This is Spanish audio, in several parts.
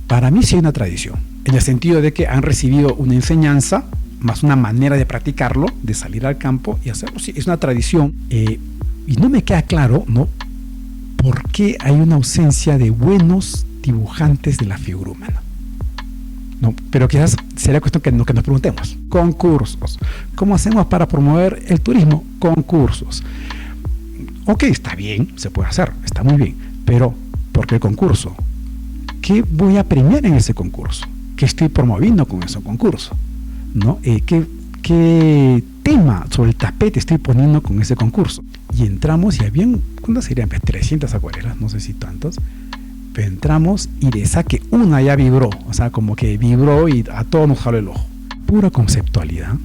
Para mí sí hay una tradición, en el sentido de que han recibido una enseñanza, más una manera de practicarlo, de salir al campo y hacerlo. Sí, es una tradición. Y no me queda claro, ¿no?, por qué hay una ausencia de buenos dibujantes de la figura humana. No, pero quizás sería cuestión que nos preguntemos. Concursos. ¿Cómo hacemos para promover el turismo? Concursos. Ok, está bien, se puede hacer, está muy bien, pero ¿por qué el concurso? ¿Qué voy a premiar en ese concurso? ¿Qué estoy promoviendo con ese concurso? ¿No? ¿Qué tema sobre el tapete estoy poniendo con ese concurso? Y entramos y habían, ¿cuántas serían? 300 acuarelas, no sé si tantas. Pero entramos y de saque una ya vibró, o sea, como que vibró y a todos nos jaló el ojo. Pura conceptualidad,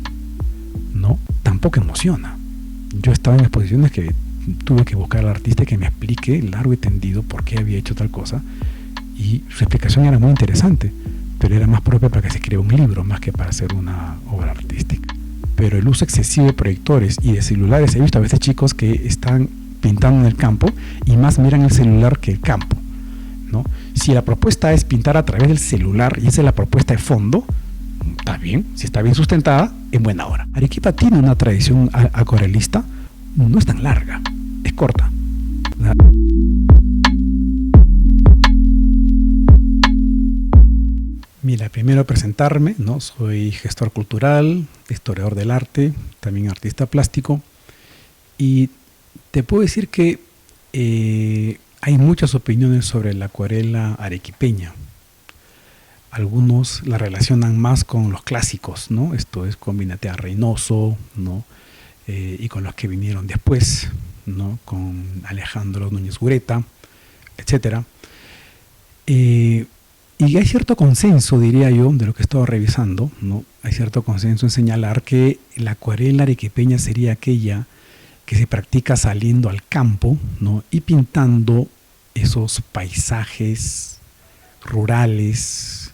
¿no? Tampoco emociona. Yo estaba en exposiciones que tuve que buscar al artista que me explique largo y tendido por qué había hecho tal cosa, y su explicación era muy interesante, pero era más propia para que se escriba un libro más que para hacer una obra artística. Pero el uso excesivo de proyectores y de celulares, he visto a veces chicos que están pintando en el campo y más miran el celular que el campo, ¿no? Si la propuesta es pintar a través del celular y esa es la propuesta de fondo, está bien, si está bien sustentada, en buena hora. Arequipa tiene una tradición acuarelista, no es tan larga, es corta. Mira, primero presentarme, ¿no? Soy gestor cultural, historiador del arte, también artista plástico, y te puedo decir que hay muchas opiniones sobre la acuarela arequipeña. Algunos la relacionan más con los clásicos, ¿no? Esto es con Vinatea Reynoso, ¿no? Y con los que vinieron después, ¿no? Con Alejandro Núñez Ureta, etc. Y hay cierto consenso, diría yo, de lo que he estado revisando, ¿no? Hay cierto consenso en señalar que la acuarela arequipeña sería aquella que se practica saliendo al campo, ¿no? Y pintando esos paisajes rurales,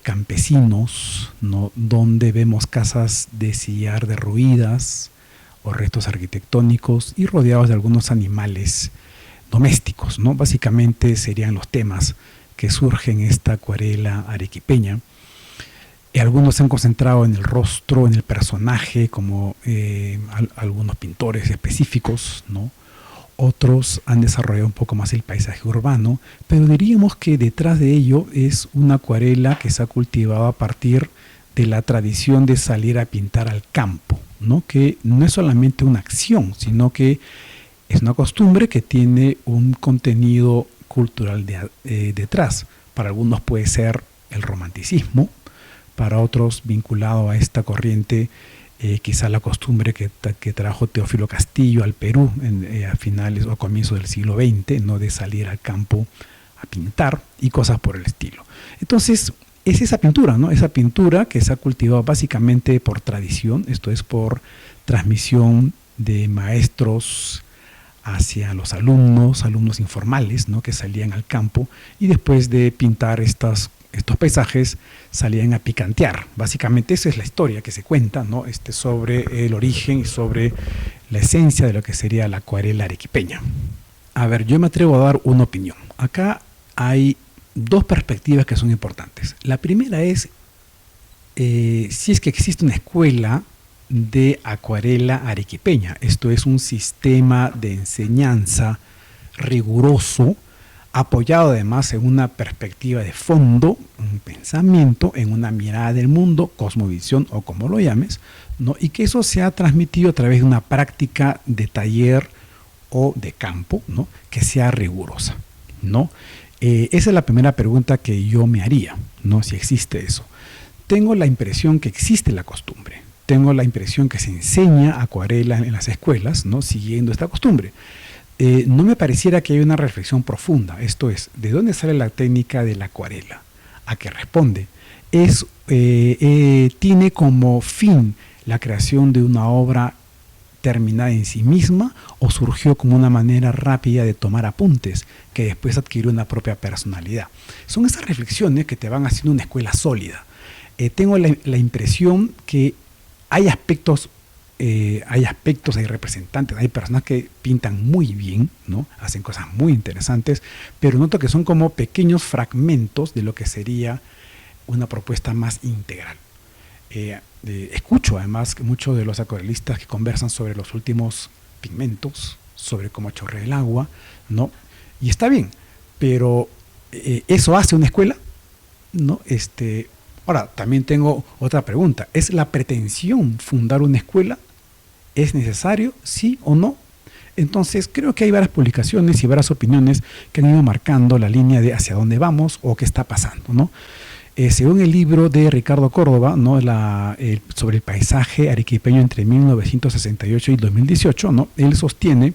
campesinos, ¿no? Donde vemos casas de sillar derruidas o restos arquitectónicos y rodeados de algunos animales domésticos, ¿no? Básicamente serían los temas que surgen en esta acuarela arequipeña. Algunos se han concentrado en el rostro, en el personaje, como algunos pintores específicos, ¿no? Otros han desarrollado un poco más el paisaje urbano, pero diríamos que detrás de ello es una acuarela que se ha cultivado a partir de la tradición de salir a pintar al campo, ¿no? Que no es solamente una acción, sino que es una costumbre que tiene un contenido cultural detrás. Para algunos puede ser el romanticismo, para otros vinculado a esta corriente quizá la costumbre que trajo Teófilo Castillo al Perú a finales o comienzos del siglo XX, ¿no? De salir al campo a pintar y cosas por el estilo. Entonces es esa pintura, ¿no? Esa pintura que se ha cultivado básicamente por tradición, esto es por transmisión de maestros hacia los alumnos informales, ¿no? Que salían al campo y después de pintar estos paisajes salían a picantear. Básicamente esa es la historia que se cuenta, ¿no? Sobre el origen y sobre la esencia de lo que sería la acuarela arequipeña. A ver, yo me atrevo a dar una opinión. Acá hay dos perspectivas que son importantes. La primera es si es que existe una escuela de acuarela arequipeña. Esto es un sistema de enseñanza riguroso, apoyado además en una perspectiva de fondo, un pensamiento, en una mirada del mundo, cosmovisión o como lo llames, ¿no? Y que eso se ha transmitido a través de una práctica de taller o de campo, ¿no? Que sea rigurosa, ¿no? Esa es la primera pregunta que yo me haría, ¿no? Si existe eso. Tengo la impresión que existe la costumbre, tengo la impresión que se enseña acuarela en las escuelas, ¿no? Siguiendo esta costumbre. No me pareciera que haya una reflexión profunda. Esto es, ¿de dónde sale la técnica de la acuarela? ¿A qué responde? ¿Tiene como fin la creación de una obra terminada en sí misma o surgió como una manera rápida de tomar apuntes que después adquirió una propia personalidad? Son esas reflexiones que te van haciendo una escuela sólida. Tengo la impresión que hay aspectos hay aspectos, hay representantes, hay personas que pintan muy bien, ¿no? Hacen cosas muy interesantes, pero noto que son como pequeños fragmentos de lo que sería una propuesta más integral. Escucho además que muchos de los acuarelistas que conversan sobre los últimos pigmentos, sobre cómo chorrea el agua, ¿no? Y está bien, pero ¿eso hace una escuela? ¿No? Ahora, también tengo otra pregunta. ¿Es la pretensión fundar una escuela? ¿Es necesario? ¿Sí o no? Entonces, creo que hay varias publicaciones y varias opiniones que han ido marcando la línea de hacia dónde vamos o qué está pasando, ¿no? Según el libro de Ricardo Córdoba, ¿no? Sobre el paisaje arequipeño entre 1968 y 2018, ¿no? Él sostiene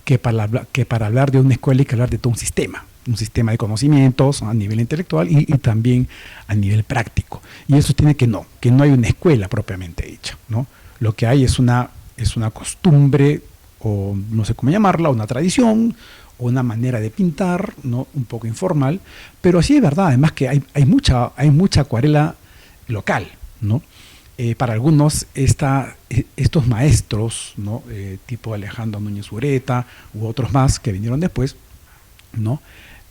que para hablar de una escuela hay que hablar de todo un sistema de conocimientos a nivel intelectual y también a nivel práctico. Y él sostiene que no hay una escuela propiamente dicha, ¿no? Lo que hay es una costumbre, o no sé cómo llamarla, una tradición, o una manera de pintar, ¿no? Un poco informal, pero sí es verdad, además que hay mucha acuarela local, ¿no? Para algunos estos maestros, ¿no? Tipo Alejandro Núñez Ureta u otros más que vinieron después, ¿no?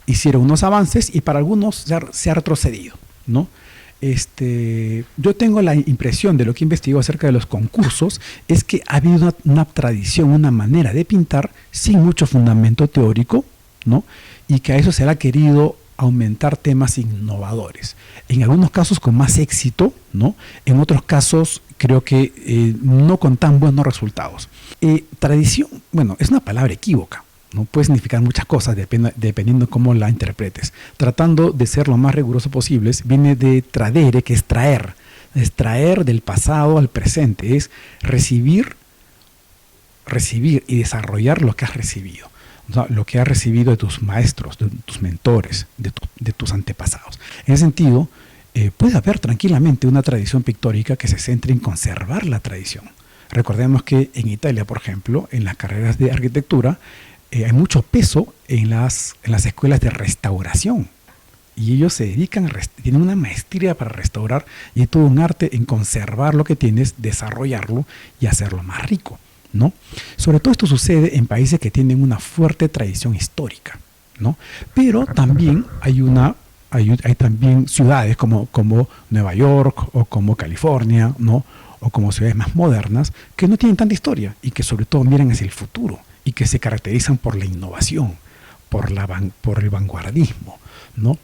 Hicieron unos avances y para algunos se ha retrocedido, ¿no? Yo tengo la impresión de lo que investigo acerca de los concursos es que ha habido una tradición, una manera de pintar sin mucho fundamento teórico, ¿no? Y que a eso se le ha querido aumentar temas innovadores. En algunos casos con más éxito, ¿no? En otros casos creo que no con tan buenos resultados. Tradición, bueno, es una palabra equívoca, ¿no? Puede significar muchas cosas dependiendo cómo la interpretes. Tratando de ser lo más riguroso posible, viene de tradere, que es traer del pasado al presente, es recibir y desarrollar lo que has recibido. O sea, lo que has recibido de tus maestros, de tus mentores, de tus antepasados. En ese sentido, puede haber tranquilamente una tradición pictórica que se centre en conservar la tradición. Recordemos que en Italia, por ejemplo, en las carreras de arquitectura, hay mucho peso en las escuelas de restauración. Y ellos se dedican, tienen una maestría para restaurar y hay todo un arte en conservar lo que tienes, desarrollarlo y hacerlo más rico, ¿no? Sobre todo esto sucede en países que tienen una fuerte tradición histórica, ¿no? Pero también hay también ciudades como Nueva York o como California, ¿no? O como ciudades más modernas que no tienen tanta historia y que sobre todo miran hacia el futuro y que se caracterizan por la innovación, por el vanguardismo, ¿no?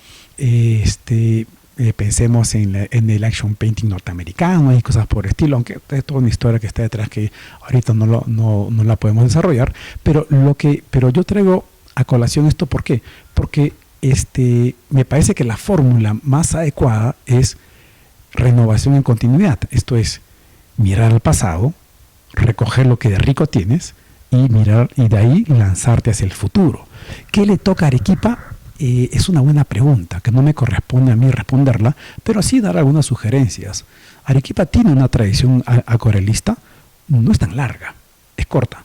Pensemos en el action painting norteamericano y cosas por el estilo, aunque es toda una historia que está detrás que ahorita no la podemos desarrollar, pero yo traigo a colación esto, ¿por qué? Porque me parece que la fórmula más adecuada es renovación en continuidad, esto es mirar al pasado, recoger lo que de rico tienes y de ahí lanzarte hacia el futuro. ¿Qué le toca a Arequipa? Es una buena pregunta, que no me corresponde a mí responderla, pero sí dar algunas sugerencias. Arequipa tiene una tradición acuarelista, no es tan larga, es corta.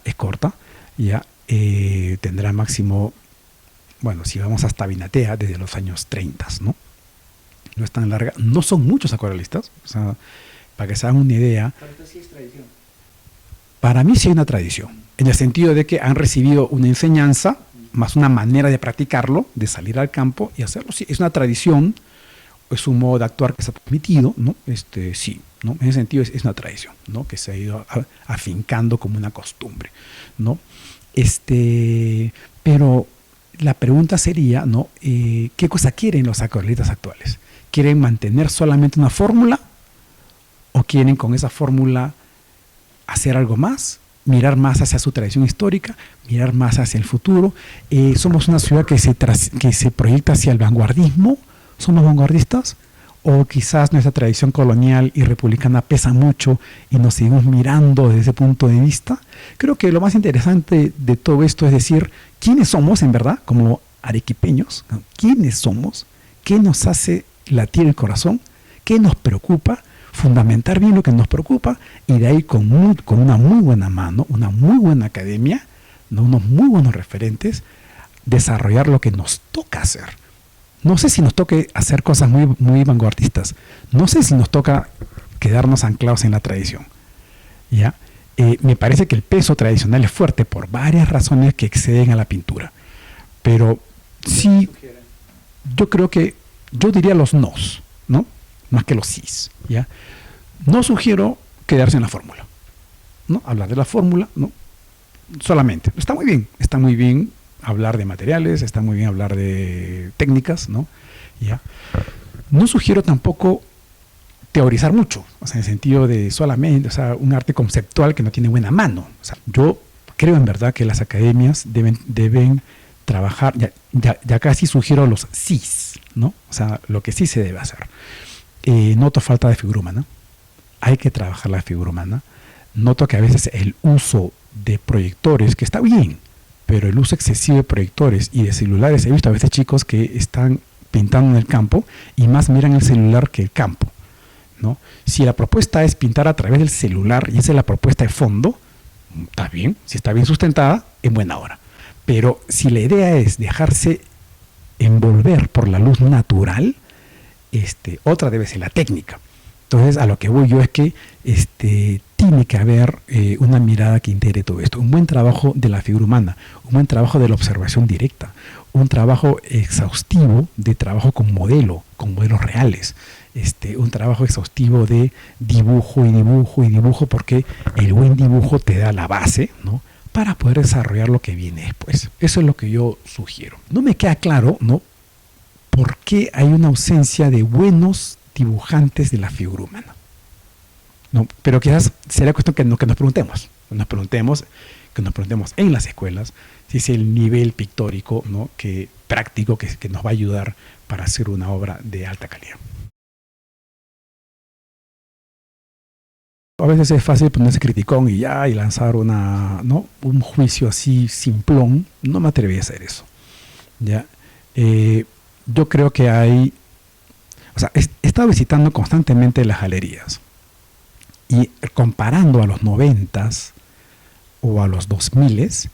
Es corta, ya tendrá máximo, bueno, si vamos hasta Vinatea, desde los años 30, ¿no? No es tan larga, no son muchos acuarelistas, o sea, para que se hagan una idea. ¿Para ti sí es tradición? Para mí sí hay una tradición, en el sentido de que han recibido una enseñanza, más una manera de practicarlo, de salir al campo y hacerlo. Sí, es una tradición, es un modo de actuar que se ha transmitido, ¿no? Sí, ¿no? En ese sentido es una tradición, ¿no? Que se ha ido afincando como una costumbre, ¿no? Pero la pregunta sería, ¿no? ¿Qué cosa quieren los acuarelistas actuales? ¿Quieren mantener solamente una fórmula o quieren con esa fórmula hacer algo más? Mirar más hacia su tradición histórica, mirar más hacia el futuro. Somos una ciudad que se proyecta hacia el vanguardismo. ¿Somos vanguardistas? O quizás nuestra tradición colonial y republicana pesa mucho y nos seguimos mirando desde ese punto de vista. Creo que lo más interesante de todo esto es decir, ¿quiénes somos en verdad como arequipeños? ¿No? ¿Quiénes somos? ¿Qué nos hace latir el corazón? ¿Qué nos preocupa? Fundamentar bien lo que nos preocupa y de ahí con una muy buena mano, una muy buena academia, ¿no? Unos muy buenos referentes, desarrollar lo que nos toca hacer. No sé si nos toque hacer cosas muy, muy vanguardistas, no sé si nos toca quedarnos anclados en la tradición, ¿ya? Me parece que el peso tradicional es fuerte por varias razones que exceden a la pintura. Pero sí, yo creo que, yo diría los nos, ¿no? Más que los sís, ¿ya? No sugiero quedarse en la fórmula, ¿no? Hablar de la fórmula, ¿no? Solamente. Está muy bien hablar de materiales, está muy bien hablar de técnicas, ¿no? ¿Ya? No sugiero tampoco teorizar mucho, o sea, en el sentido de solamente, o sea, un arte conceptual que no tiene buena mano. O sea, yo creo en verdad que las academias deben trabajar, ya casi sugiero los sís, ¿no? O sea, lo que sí se debe hacer. Noto falta de figura humana, hay que trabajar la figura humana. Noto que a veces el uso de proyectores, que está bien, pero el uso excesivo de proyectores y de celulares, he visto a veces chicos que están pintando en el campo y más miran el celular que el campo, ¿no? Si la propuesta es pintar a través del celular y esa es la propuesta de fondo, está bien, si está bien sustentada, en buena hora. Pero si la idea es dejarse envolver por la luz natural, otra debe ser la técnica. Entonces, a lo que voy yo es que tiene que haber una mirada que integre todo esto. Un buen trabajo de la figura humana, un buen trabajo de la observación directa, un trabajo exhaustivo de trabajo con modelos reales, un trabajo exhaustivo de dibujo y dibujo y dibujo, porque el buen dibujo te da la base, ¿no?, para poder desarrollar lo que viene después. Eso es lo que yo sugiero. No me queda claro, ¿no?, por qué hay una ausencia de buenos dibujantes de la figura humana, ¿no? Pero quizás será cuestión que nos preguntemos en las escuelas si es el nivel pictórico, ¿no?, práctico que nos va a ayudar para hacer una obra de alta calidad. A veces es fácil ponerse criticón y lanzar un juicio así simplón. No me atreví a hacer eso, ¿ya? Yo creo que he estado visitando constantemente las galerías y comparando a los 90s o a los 2000s,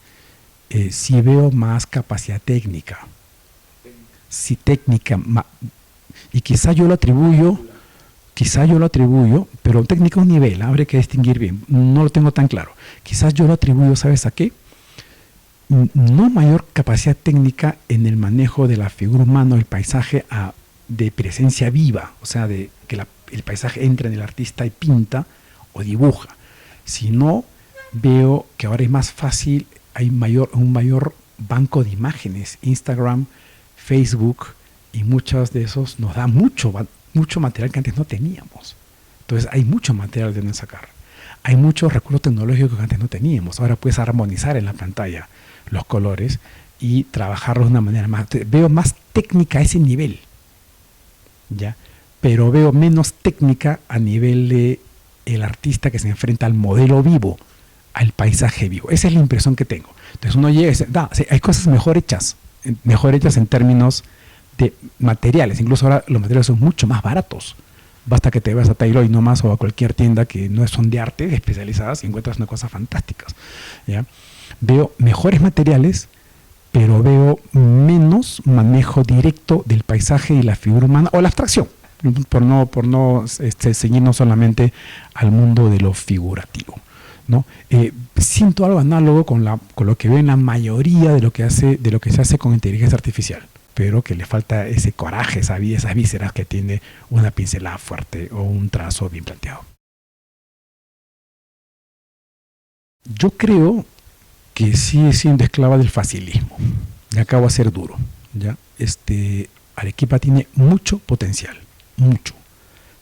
sí veo más capacidad técnica. Sí, técnica. Y quizá yo lo atribuyo, pero técnica es un nivel, habría que distinguir bien. No lo tengo tan claro. Quizás yo lo atribuyo, ¿sabes a qué? No mayor capacidad técnica en el manejo de la figura humana o el paisaje de presencia viva, o sea, de que el paisaje entra en el artista y pinta o dibuja, sino veo que ahora es más fácil, hay un mayor banco de imágenes. Instagram, Facebook y muchos de esos nos da mucho material que antes no teníamos. Entonces hay mucho material de donde sacar. Hay muchos recursos tecnológicos que antes no teníamos. Ahora puedes armonizar en la pantalla los colores y trabajarlos de una manera más. Veo más técnica a ese nivel, ¿ya? Pero veo menos técnica a nivel de el artista que se enfrenta al modelo vivo, al paisaje vivo. Esa es la impresión que tengo. Entonces uno llega y dice, hay cosas mejor hechas en términos de materiales. Incluso ahora los materiales son mucho más baratos. Basta que te vayas a Taylor y no más o a cualquier tienda que no son de arte especializadas y encuentras una cosa fantásticas, ¿ya? Veo mejores materiales, pero veo menos manejo directo del paisaje y la figura humana o la abstracción, por no ceñirnos solamente al mundo de lo figurativo, ¿no? Siento algo análogo con lo que veo en la mayoría de lo que se hace con inteligencia artificial, pero que le falta ese coraje, esas vísceras que tiene una pincelada fuerte o un trazo bien planteado. Yo creo que sigue siendo esclava del facilismo. Y acabo de ser duro, ¿ya? Arequipa tiene mucho potencial, mucho.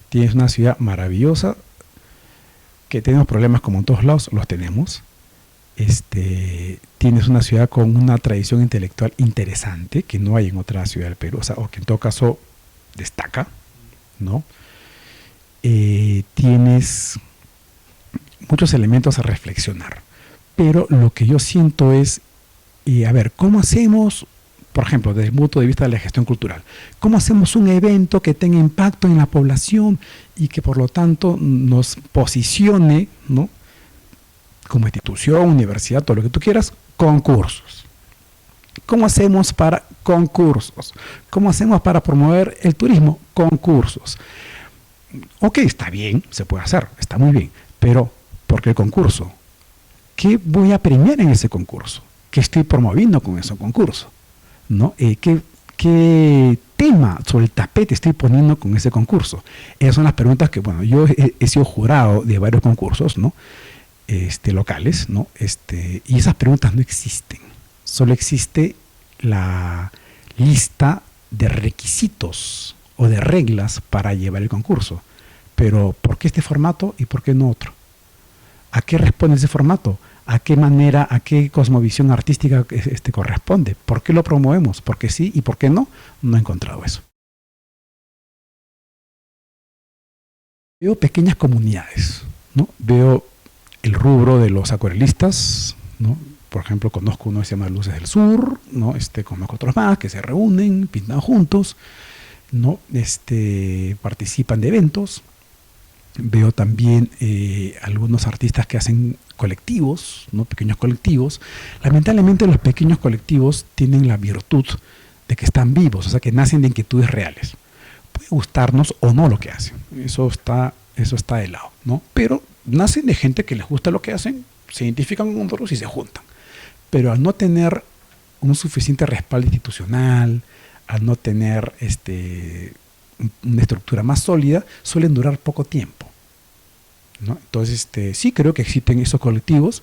Tienes una ciudad maravillosa, que tenemos problemas como en todos lados, los tenemos. Tienes una ciudad con una tradición intelectual interesante que no hay en otra ciudad del Perú, o que en todo caso destaca, ¿no? Tienes muchos elementos a reflexionar, pero lo que yo siento es, ¿cómo hacemos, por ejemplo, desde el punto de vista de la gestión cultural, cómo hacemos un evento que tenga impacto en la población y que por lo tanto nos posicione, ¿no?, como institución, universidad, todo lo que tú quieras? Concursos. ¿Cómo hacemos para concursos? ¿Cómo hacemos para promover el turismo? Concursos. Ok, está bien, se puede hacer, está muy bien, pero Porque el concurso, ¿qué voy a premiar en ese concurso? ¿Qué estoy promoviendo con ese concurso? ¿No? ¿Qué tema sobre el tapete estoy poniendo con ese concurso? Esas son las preguntas que, bueno, yo he sido jurado de varios concursos, ¿no? Locales, ¿no? Y esas preguntas no existen. Solo existe la lista de requisitos o de reglas para llevar el concurso. Pero, ¿por qué este formato y por qué no otro? ¿A qué responde ese formato? ¿A qué manera, a qué cosmovisión artística corresponde? ¿Por qué lo promovemos? ¿Por qué sí y por qué no? No he encontrado eso. Veo pequeñas comunidades, ¿no? Veo el rubro de los acuarelistas, ¿no? Por ejemplo, conozco uno que se llama Luces del Sur, ¿no? Conozco otros más que se reúnen, pintan juntos, ¿no? Participan de eventos. Veo también algunos artistas que hacen colectivos, ¿no? Pequeños colectivos. Lamentablemente los pequeños colectivos tienen la virtud de que están vivos, o sea que nacen de inquietudes reales. Puede gustarnos o no lo que hacen, eso está de lado, ¿no? Pero nacen de gente que les gusta lo que hacen, se identifican con nosotros y se juntan. Pero al no tener un suficiente respaldo institucional, al no tener una estructura más sólida, suelen durar poco tiempo, ¿no? Entonces, sí creo que existen esos colectivos,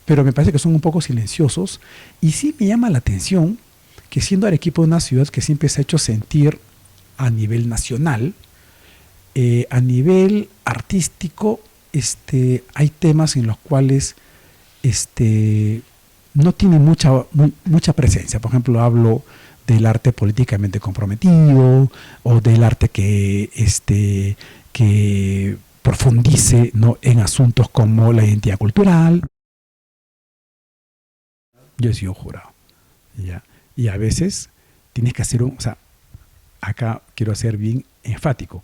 pero me parece que son un poco silenciosos, y sí me llama la atención que siendo Arequipa una ciudad que siempre se ha hecho sentir a nivel nacional, a nivel artístico, hay temas en los cuales no tiene mucha presencia. Por ejemplo, hablo del arte políticamente comprometido o del arte que profundice, ¿no?, en asuntos como la identidad cultural. Yo he sido jurado, ¿ya? Y a veces tienes que hacer acá quiero ser bien enfático.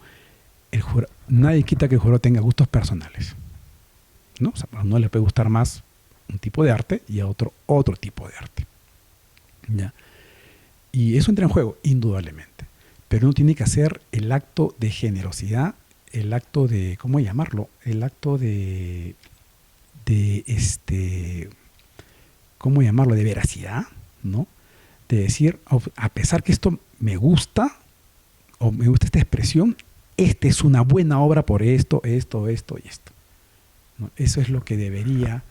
Nadie quita que el jurado tenga gustos personales, ¿no? O sea, a uno le puede gustar más un tipo de arte y a otro tipo de arte, ¿ya? Y eso entra en juego, indudablemente. Pero uno tiene que hacer el acto de generosidad, el acto de, ¿cómo llamarlo? El acto de ¿cómo llamarlo? De veracidad, ¿no? De decir, a pesar que esto me gusta, o me gusta esta expresión, esta es una buena obra por esto y esto, ¿no? Eso es lo que debería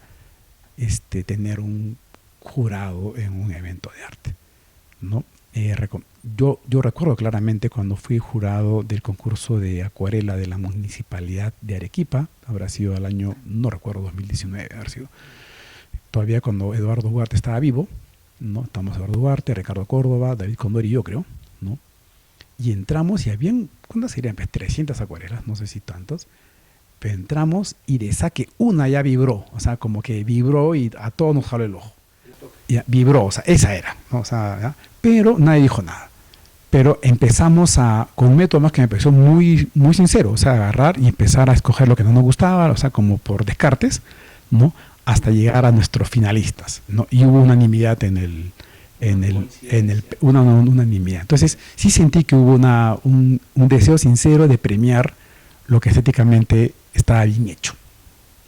tener un jurado en un evento de arte, ¿no? Yo recuerdo claramente cuando fui jurado del concurso de acuarela de la Municipalidad de Arequipa, habrá sido el año, no recuerdo, 2019, habrá sido, todavía cuando Eduardo Ugarte estaba vivo, ¿no? Estamos Eduardo Ugarte, Ricardo Córdoba, David Condori y yo, creo, ¿no? Y entramos y habían, ¿cuántas serían? 300 acuarelas, no sé si tantas, pero entramos y de saque una ya vibró, o sea, como que vibró y a todos nos jaló el ojo. Ya, vibró, o sea, esa era, ¿no? O sea, ¿ya? Pero nadie dijo nada. Pero empezamos con un método más que me pareció muy, muy sincero, o sea, agarrar y empezar a escoger lo que no nos gustaba, o sea, como por descartes, ¿no? Hasta llegar a nuestros finalistas, ¿no? Y hubo unanimidad una unanimidad. Entonces, sí sentí que hubo un deseo sincero de premiar lo que estéticamente estaba bien hecho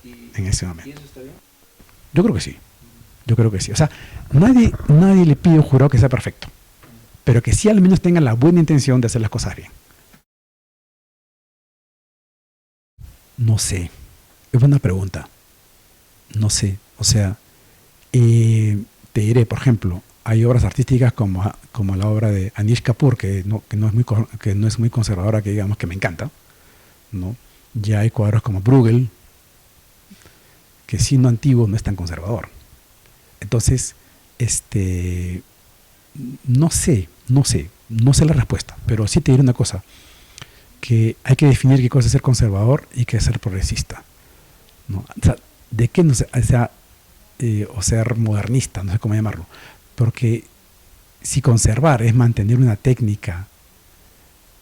en ese momento. ¿Y eso está bien? Yo creo que sí. Yo creo que sí. O sea, nadie le pide a un jurado que sea perfecto, pero que sí al menos tenga la buena intención de hacer las cosas bien. No sé. Es buena pregunta. No sé. O sea, te diré, por ejemplo, hay obras artísticas como la obra de Anish Kapoor, que no es muy conservadora, que digamos que me encanta, ¿no? Ya hay cuadros como Bruegel, que siendo antiguo no es tan conservador. Entonces, no sé la respuesta, pero sí te diré una cosa, que hay que definir qué cosa es ser conservador y qué es ser progresista, ¿no? O sea, de qué no sé, o ser modernista, no sé cómo llamarlo, porque si conservar es mantener una técnica,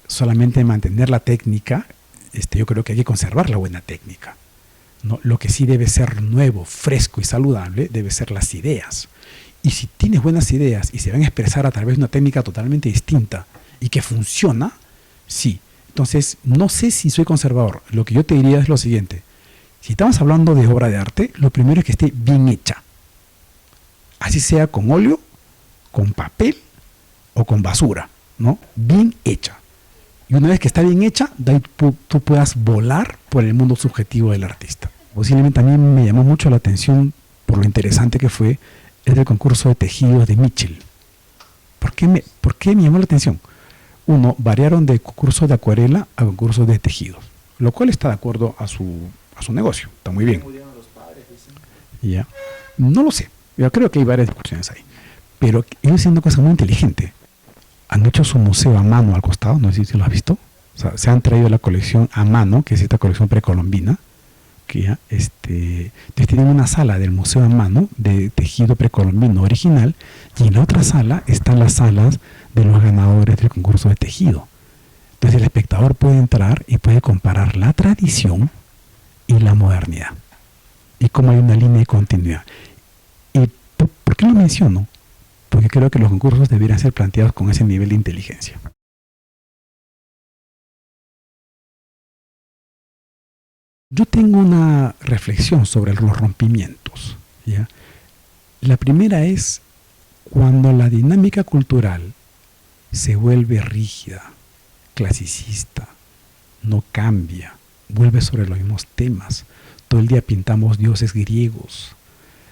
solamente mantener la técnica, yo creo que hay que conservar la buena técnica, ¿no? Lo que sí debe ser nuevo, fresco y saludable debe ser las ideas. Y si tienes buenas ideas y se van a expresar a través de una técnica totalmente distinta y que funciona, sí. Entonces, no sé si soy conservador. Lo que yo te diría es lo siguiente: Si estamos hablando de obra de arte, lo primero es que esté bien hecha. Así sea con óleo, con papel o con basura, ¿no? Bien hecha. Y una vez que está bien hecha, de ahí tú puedas volar por el mundo subjetivo del artista. Posiblemente también me llamó mucho la atención por lo interesante que fue el concurso de tejidos de Mitchell. ¿Por qué me llamó la atención? Uno, variaron de concurso de acuarela a concurso de tejidos, lo cual está de acuerdo a su negocio, está muy bien. Ya. No lo sé, yo creo que hay varias discusiones ahí, pero ellos haciendo cosas muy inteligentes. Han hecho su museo a mano al costado, no sé si lo has visto. O sea, se han traído la colección a mano, que es esta colección precolombina, que ya, entonces tienen una sala del museo a mano de tejido precolombino original, y en la otra sala están las salas de los ganadores del concurso de tejido. Entonces el espectador puede entrar y puede comparar la tradición y la modernidad, y cómo hay una línea de continuidad. ¿Y por qué lo menciono? Porque creo que los concursos deberían ser planteados con ese nivel de inteligencia. Yo tengo una reflexión sobre los rompimientos, ¿ya? La primera es cuando la dinámica cultural se vuelve rígida, clasicista, no cambia, vuelve sobre los mismos temas. Todo el día pintamos dioses griegos,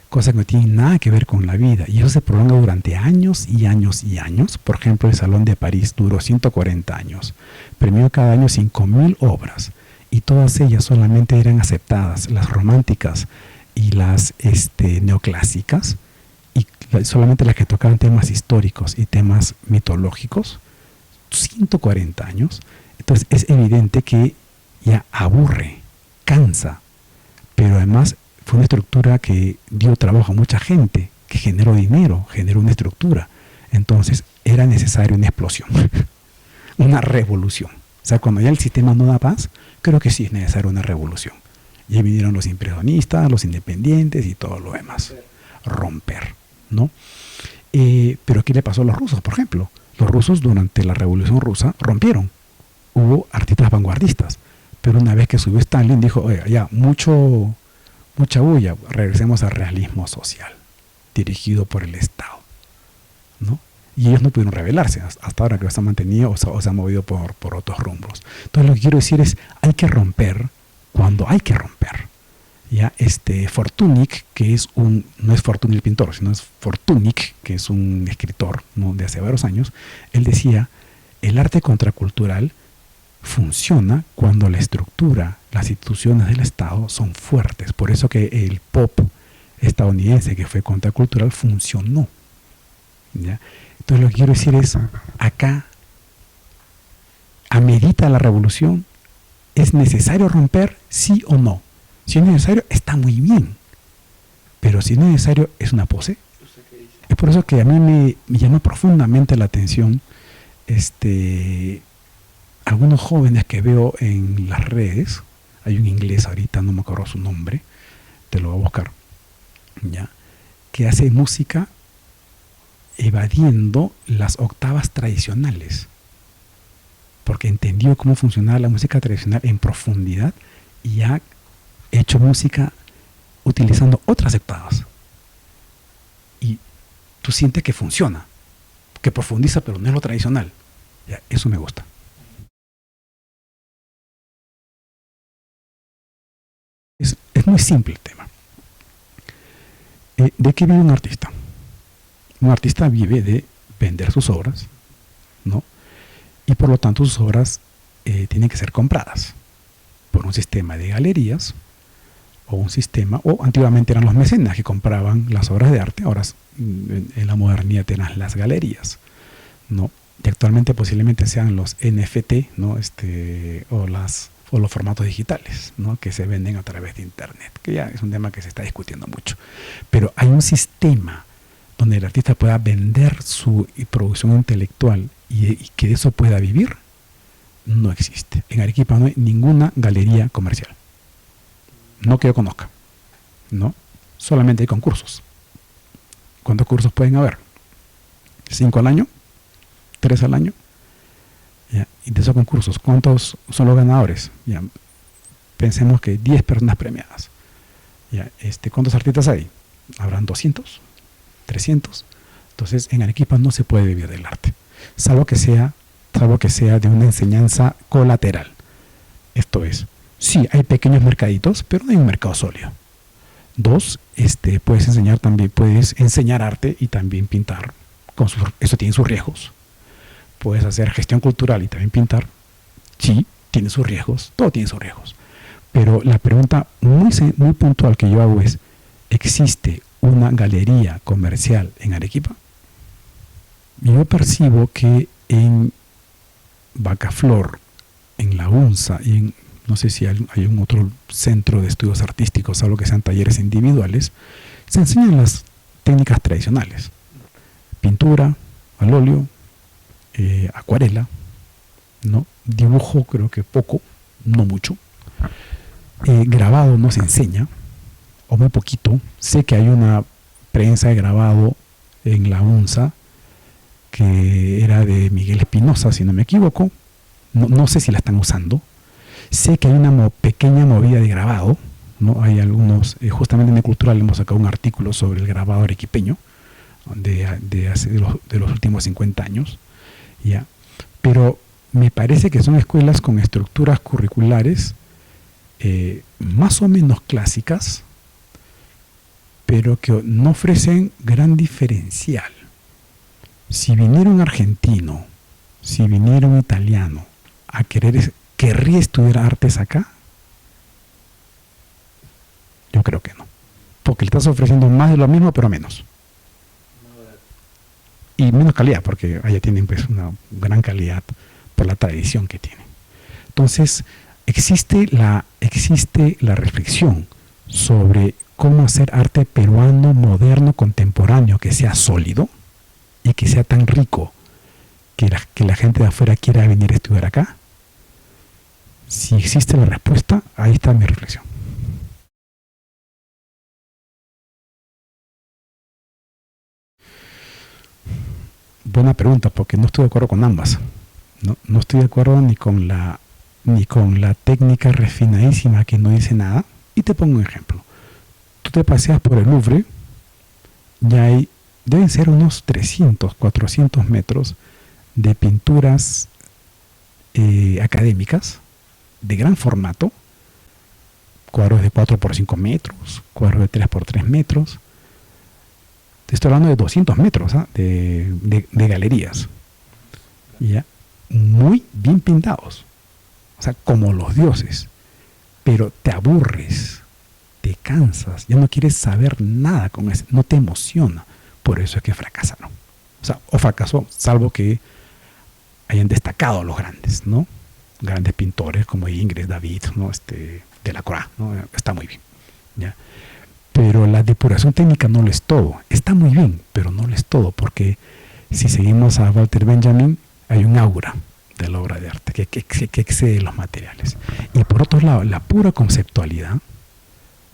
cosas que no tienen nada que ver con la vida, y eso se prolonga durante años y años y años. Por ejemplo, el Salón de París duró 140 años, premió cada año 5.000 obras, y todas ellas solamente eran aceptadas, las románticas y las neoclásicas, y solamente las que tocaban temas históricos y temas mitológicos. 140 años. Entonces es evidente que ya aburre, cansa, pero además fue una estructura que dio trabajo a mucha gente, que generó dinero, generó una estructura. Entonces era necesaria una explosión, una revolución. O sea, cuando ya el sistema no da paz, creo que sí es necesaria una revolución. Y ahí vinieron los impresionistas, los independientes y todo lo demás. Romper, ¿no? Pero ¿qué le pasó a los rusos, por ejemplo? Los rusos durante la Revolución Rusa rompieron. Hubo artistas vanguardistas. Pero una vez que subió Stalin, dijo, oiga, ya, mucha bulla, regresemos al realismo social, dirigido por el Estado, ¿no? Y ellos no pudieron rebelarse, hasta ahora que se han mantenido o se han movido por otros rumbos. Entonces lo que quiero decir es, hay que romper cuando hay que romper. Ya, Fortuny, que no es Fortuny el pintor, sino es Fortuny, que es un escritor, ¿no?, de hace varios años, él decía, el arte contracultural funciona cuando la estructura, las instituciones del Estado son fuertes. Por eso que el pop estadounidense, que fue contracultural, funcionó, ¿ya? Entonces lo que quiero decir es, acá, amerita la revolución, ¿es necesario romper, sí o no? Si es necesario, está muy bien, pero si no es necesario, es una pose. Es por eso que a mí me llama profundamente la atención algunos jóvenes que veo en las redes. Hay un inglés ahorita, no me acuerdo su nombre, te lo voy a buscar, ¿ya?, que hace música evadiendo las octavas tradicionales, porque entendió cómo funcionaba la música tradicional en profundidad y ha hecho música utilizando otras octavas. Y tú sientes que funciona, que profundiza, pero no es lo tradicional. Ya, eso me gusta. Es muy simple el tema. ¿De qué vive un artista? Un artista vive de vender sus obras, ¿no? Y por lo tanto sus obras tienen que ser compradas por un sistema de galerías o un sistema, o antiguamente eran los mecenas que compraban las obras de arte, ahora en la modernidad eran las galerías, ¿no? Y actualmente posiblemente sean los NFT, ¿no? O los formatos digitales, ¿no?, que se venden a través de internet, que ya es un tema que se está discutiendo mucho. Pero hay un sistema donde el artista pueda vender su producción intelectual y que de eso pueda vivir, no existe. En Arequipa no hay ninguna galería comercial, no que yo conozca, ¿no? Solamente hay concursos. ¿Cuántos cursos pueden haber? ¿5 al año? ¿3 al año? ¿Ya? Y de esos concursos, ¿cuántos son los ganadores? ¿Ya? pensemos que 10 personas premiadas. Ya, ¿cuántos artistas hay? ¿Habrán 200? ¿300? Entonces, en Arequipa no se puede vivir del arte, salvo que sea de una enseñanza colateral. Esto es, sí, hay pequeños mercaditos, pero no hay un mercado sólido. Dos, puedes enseñar arte y también pintar. Eso tiene sus riesgos. Puedes hacer gestión cultural y también pintar. Sí, tiene sus riesgos. Todo tiene sus riesgos. Pero la pregunta muy puntual que yo hago es, ¿existe una galería comercial en Arequipa? Yo percibo que en Bacaflor, en la UNSA y no sé si hay un otro centro de estudios artísticos, algo que sean talleres individuales, se enseñan las técnicas tradicionales. Pintura, al óleo, acuarela, ¿no? Dibujo creo que poco, no mucho. Grabado no se enseña, o muy poquito. Sé que hay una prensa de grabado en la UNSA que era de Miguel Espinosa, si no me equivoco. No sé si la están usando. Sé que hay una pequeña movida de grabado, ¿no? Hay algunos, justamente en el Cultural hemos sacado un artículo sobre el grabado arequipeño de los últimos 50 años, ¿ya? Pero me parece que son escuelas con estructuras curriculares más o menos clásicas, pero que no ofrecen gran diferencial. Si viniera un argentino, si viniera un italiano a ¿querría estudiar artes acá? Yo creo que no. Porque le estás ofreciendo más de lo mismo, pero menos. Y menos calidad, porque allá tienen pues una gran calidad por la tradición que tienen. Entonces, existe la reflexión sobre cómo hacer arte peruano, moderno, contemporáneo, que sea sólido y que sea tan rico que la gente de afuera quiera venir a estudiar acá. Si existe la respuesta, ahí está mi reflexión. Buena pregunta, porque no estoy de acuerdo con ambas. No estoy de acuerdo ni con la técnica refinadísima que no dice nada. Y te pongo un ejemplo. Tú te paseas por el Louvre, deben ser unos 300, 400 metros de pinturas académicas de gran formato, cuadros de 4 por 5 metros, cuadros de 3 por 3 metros. Te estoy hablando de 200 metros de galerías, ¿ya? Muy bien pintados, o sea, como los dioses, pero te aburres, te cansas, ya no quieres saber nada con eso, no te emociona. Por eso es que fracasaron. O fracasó, salvo que hayan destacado los grandes, ¿no? Grandes pintores como Ingres, David, ¿no? Delacroix, ¿no? Está muy bien, ¿ya? Pero la depuración técnica no lo es todo. Está muy bien, pero no lo es todo, porque si seguimos a Walter Benjamin, hay un aura de la obra de arte que excede los materiales. Y por otro lado, la pura conceptualidad,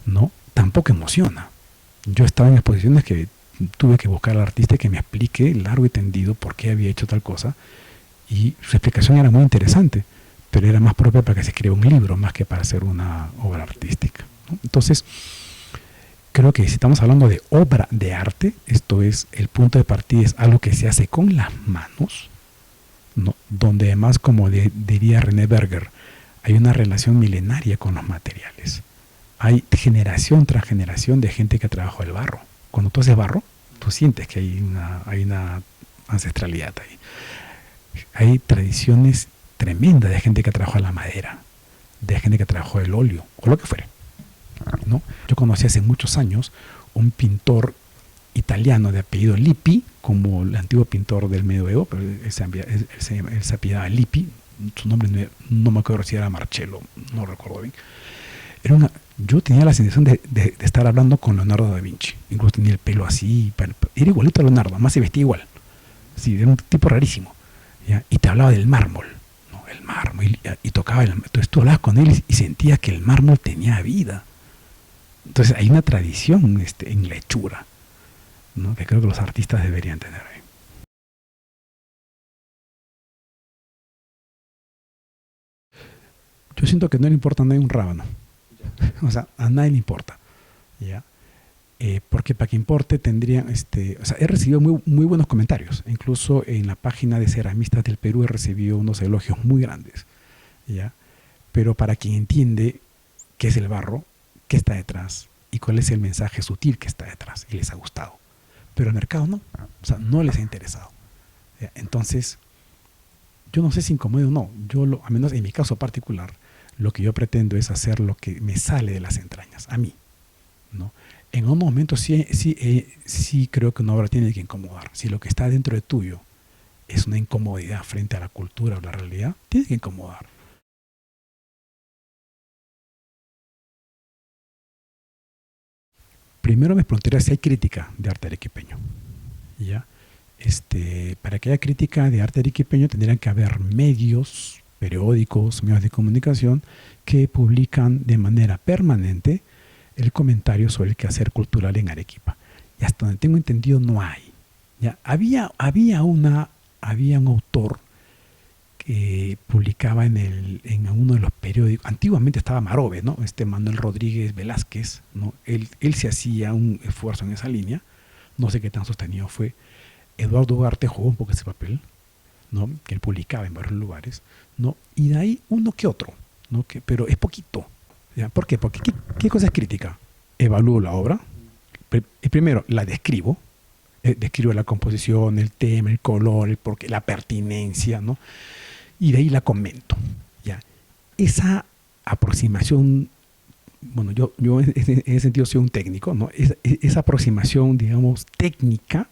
¿no? Tampoco emociona. Yo estaba en exposiciones que tuve que buscar al artista que me explique largo y tendido por qué había hecho tal cosa, y su explicación era muy interesante, pero era más propia para que se escriba un libro más que para hacer una obra artística, ¿no? Entonces, creo que si estamos hablando de obra de arte, esto es, el punto de partida es algo que se hace con las manos, ¿no? Donde además, como diría René Berger, hay una relación milenaria con los materiales. Hay generación tras generación de gente que trabajó el barro. Cuando tú haces barro, tú sientes que hay una ancestralidad ahí. Hay tradiciones tremendas de gente que trabajó la madera, de gente que trabajó el óleo, o lo que fuere, ¿no? Yo conocí hace muchos años un pintor italiano de apellido Lippi, como el antiguo pintor del medioevo, pero él se apellidaba Lippi. Su nombre no me acuerdo si era Marcello, no recuerdo bien. Yo tenía la sensación de estar hablando con Leonardo da Vinci. Incluso tenía el pelo así, era igualito a Leonardo, además se vestía igual. Sí, era un tipo rarísimo, ¿ya? Y te hablaba del mármol, ¿no? El mármol, y tocaba entonces tú hablabas con él y sentías que el mármol tenía vida. Entonces hay una tradición en la hechura, ¿no? Que creo que los artistas deberían tener ahí. Yo siento que no le importa a nadie un rábano. O sea, a nadie le importa. ¿Ya? Porque para que importe tendrían, o sea, he recibido muy buenos comentarios. Incluso en la página de Ceramistas del Perú he recibido unos elogios muy grandes. ¿Ya? Pero para quien entiende qué es el barro, qué está detrás y cuál es el mensaje sutil que está detrás y les ha gustado. Pero al mercado no. O sea, no les ha interesado. ¿Ya? Entonces, yo no sé si incomodo o no. Al menos en mi caso particular, lo que yo pretendo es hacer lo que me sale de las entrañas, a mí, ¿no? En un momento sí creo que una obra tiene que incomodar. Si lo que está dentro de tuyo es una incomodidad frente a la cultura o la realidad, tiene que incomodar. Primero me preguntaría si hay crítica de arte arequipeño. ¿Ya? Para que haya crítica de arte arequipeño tendrían que haber medios, periódicos, medios de comunicación que publican de manera permanente el comentario sobre el quehacer cultural en Arequipa. Y hasta donde tengo entendido no hay. ¿Ya? Había un autor que publicaba en uno de los periódicos, antiguamente estaba Marobe, ¿no? Manuel Rodríguez Velázquez, ¿no? Él se hacía un esfuerzo en esa línea, no sé qué tan sostenido fue. Eduardo Ugarte jugó un poco ese papel, ¿no? Que él publicaba en varios lugares, ¿no? Y de ahí uno que otro, ¿no? Pero es poquito. ¿Ya? ¿Por qué? Porque ¿qué cosa es crítica? Evalúo la obra, primero la describo, describo la composición, el tema, el color, el porqué, la pertinencia, ¿no? Y de ahí la comento. ¿Ya? Esa aproximación, bueno, yo en ese sentido soy un técnico, ¿no? Esa aproximación, digamos, técnica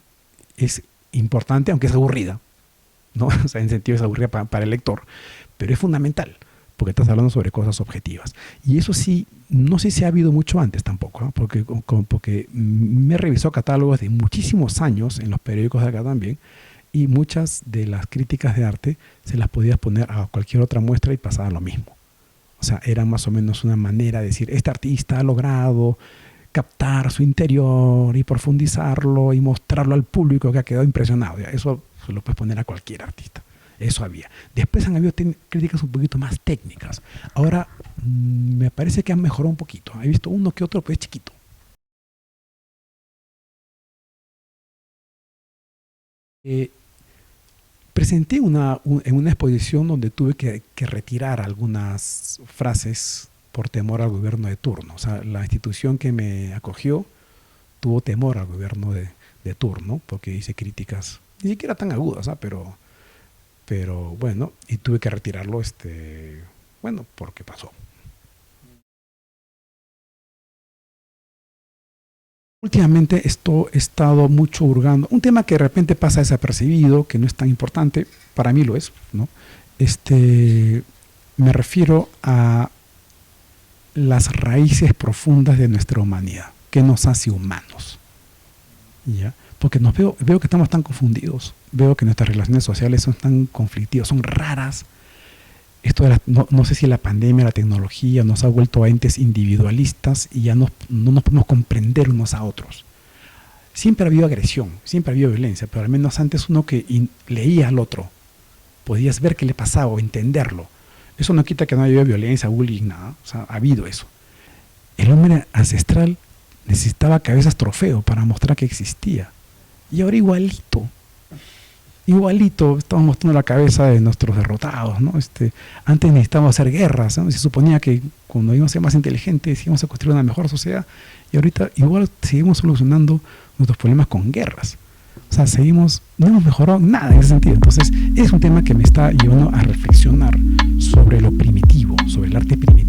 es importante, aunque es aburrida, ¿no? O sea, en sentido es aburrida para el lector, pero es fundamental, porque estás hablando sobre cosas objetivas. Y eso sí, no sé si ha habido mucho antes tampoco, ¿no? Porque me revisó catálogos de muchísimos años en los periódicos de acá también, y muchas de las críticas de arte se las podías poner a cualquier otra muestra y pasaba lo mismo. O sea, era más o menos una manera de decir, este artista ha logrado captar su interior y profundizarlo y mostrarlo al público que ha quedado impresionado. ¿Ya? Eso se lo puedes poner a cualquier artista. Eso había. Después han habido críticas un poquito más técnicas. Ahora me parece que han mejorado un poquito. He visto uno que otro, pues chiquito. Presenté en una exposición donde tuve que retirar algunas frases por temor al gobierno de turno. O sea, la institución que me acogió tuvo temor al gobierno de turno porque hice críticas, ni siquiera tan agudas, ¿ah? Pero bueno, y tuve que retirarlo, bueno, porque pasó. Últimamente he estado mucho hurgando, un tema que de repente pasa desapercibido, que no es tan importante, para mí lo es, ¿no? Me refiero a las raíces profundas de nuestra humanidad, que nos hace humanos, ¿ya? Porque veo que estamos tan confundidos, veo que nuestras relaciones sociales son tan conflictivas, son raras. No sé si la pandemia, la tecnología nos ha vuelto a entes individualistas y ya no nos podemos comprender unos a otros. Siempre ha habido agresión, siempre ha habido violencia, pero al menos antes uno que leía al otro, podías ver qué le pasaba o entenderlo. Eso no quita que no haya violencia, bullying, nada. O sea, ha habido eso. El hombre ancestral necesitaba cabezas trofeo para mostrar que existía. Y ahora igualito estamos mostrando la cabeza de nuestros derrotados, ¿no? Antes necesitábamos hacer guerras, ¿no? Se suponía que cuando íbamos a ser más inteligentes íbamos a construir una mejor sociedad, y ahorita igual seguimos solucionando nuestros problemas con guerras. O sea, no hemos mejorado nada en ese sentido. Entonces es un tema que me está llevando a reflexionar sobre lo primitivo, sobre el arte primitivo.